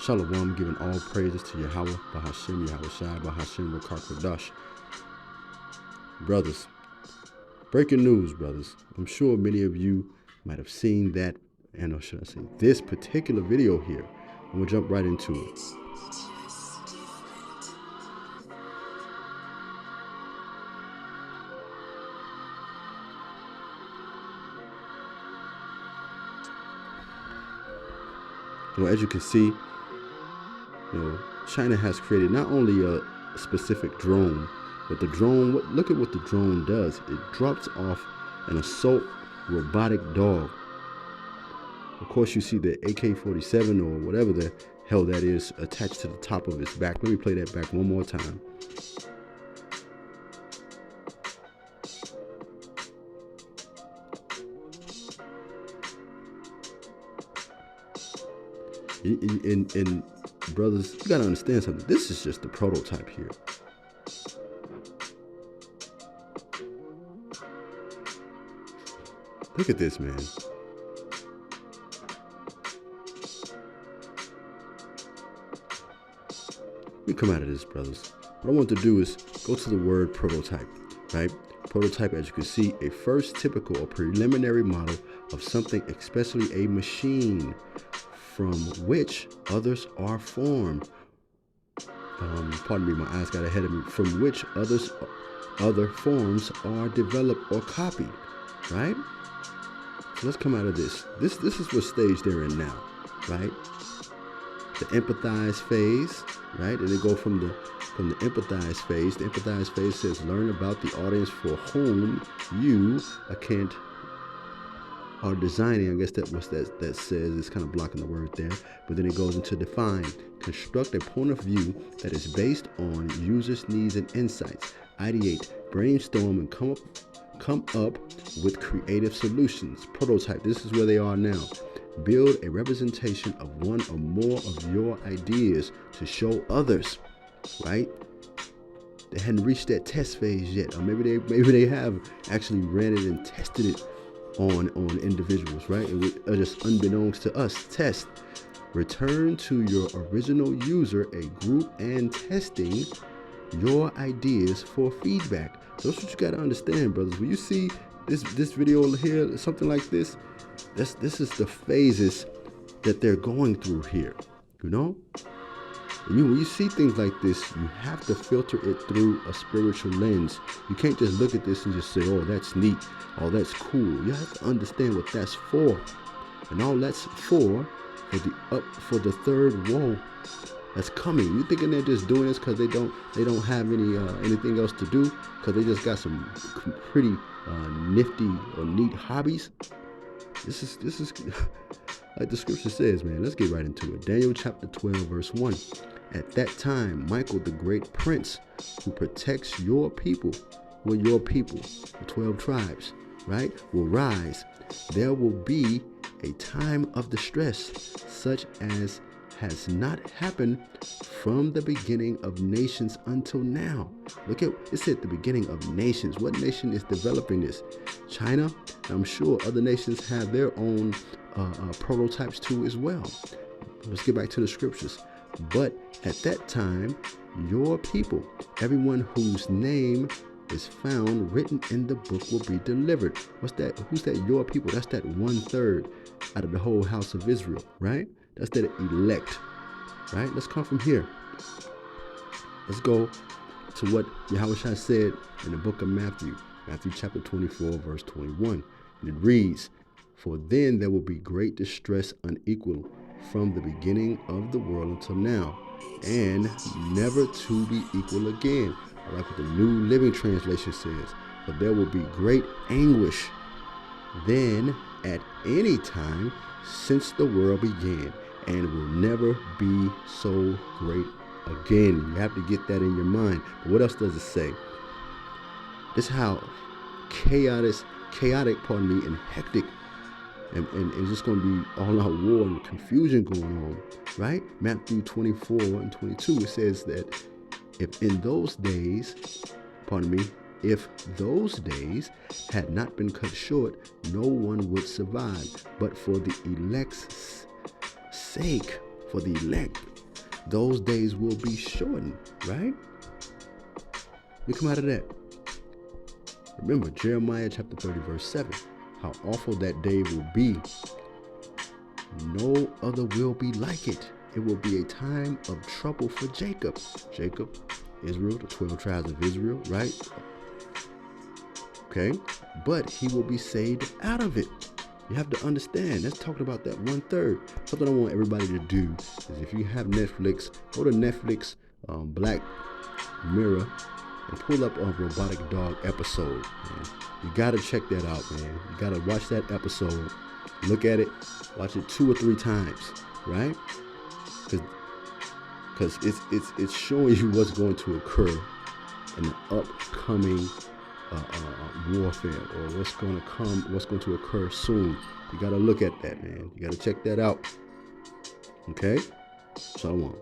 Shalom, giving all praises to Yahweh, Bahashem, Yahweh Shai, Bahashem, Rakakwadash. Brothers, breaking news, brothers. I'm sure many of you might have seen that, and or should I say, this particular video here. I'm going to jump right into it. As you can see, China has created not only a specific drone, but the drone, look at what the drone does. It drops off an assault robotic dog. Of course, you see the AK-47 or whatever the hell that is attached to the top of its back. Let me play that back one more time. And brothers, you gotta understand something. This is just the prototype here. Look at this, man. We come out of this, brothers. What I want to do is go to the word prototype, right? Prototype, as you can see, a first typical or preliminary model of something, especially a machine, from which others are formed. Pardon me, my eyes got ahead of me. From which other forms are developed or copied, right? So let's come out of this. This is what stage they're in now, right? The empathize phase, right? And they go from the empathize phase. The empathize phase says learn about the audience for whom you are designing. I guess that says. It's kind of blocking the word there. But then it goes into define. Construct a point of view that is based on users' needs and insights. Ideate, brainstorm, and come up with creative solutions. Prototype. This is where they are now. Build a representation of one or more of your ideas to show others, right? They hadn't reached that test phase yet, or maybe they have actually ran it and tested it on individuals, right? It just unbeknownst to us. Test. Return to your original user a group and testing your ideas for feedback. So that's what you got to understand, brothers. When you see this video here, something like this, this is the phases that they're going through here, And when you see things like this, you have to filter it through a spiritual lens. You can't just look at this and just say, oh, that's neat, oh, that's cool. You have to understand what that's for. And all that's for the third woe that's coming. You thinking they're just doing this because they don't have anything else to do, because they just got some pretty nifty or neat hobbies? This is like the scripture says, man. Let's get right into it. Daniel chapter 12, verse 1. At that time, Michael, the great prince who protects your people, the 12 tribes, right, will rise. There will be a time of distress, such as has not happened from the beginning of nations until now. Look at it, said the beginning of nations. What nation is developing this? China. I'm sure other nations have their own prototypes too as well. Let's get back to the scriptures. But at that time, your people, everyone whose name is found written in the book, will be delivered. What's that? Who's that? Your people. That's that 1/3 out of the whole house of Israel, right? That's that elect, right? Let's come from here. Let's go to what Yahweh Shai said in the book of Matthew chapter 24, verse 21. And it reads, for then there will be great distress unequal from the beginning of the world until now, and never to be equal again. I like what the New Living Translation says. For there will be great anguish then at any time since the world began, and will never be so great again. You have to get that in your mind. But what else does it say? This is how chaotic, and hectic, and it's just going to be all out war and confusion going on, right? Matthew 24 and 22, it says that if those days had not been cut short, no one would survive. But for the elect's sake, for the elect, those days will be shortened, right? We come out of that. Remember, Jeremiah chapter 30, verse 7. How awful that day will be. No other will be like it. It will be a time of trouble for Jacob. Jacob, Israel, the 12 tribes of Israel, right? Okay? But he will be saved out of it. You have to understand. That's talking about that 1/3. Something I want everybody to do is, if you have Netflix, go to Netflix, Black Mirror, and pull up a robotic dog episode. Man. You gotta check that out, man. You gotta watch that episode, look at it, watch it 2 or 3 times, right? Because it's showing you what's going to occur in the upcoming warfare, or what's going to occur soon. You gotta look at that, man. You gotta check that out. Okay? Shalom.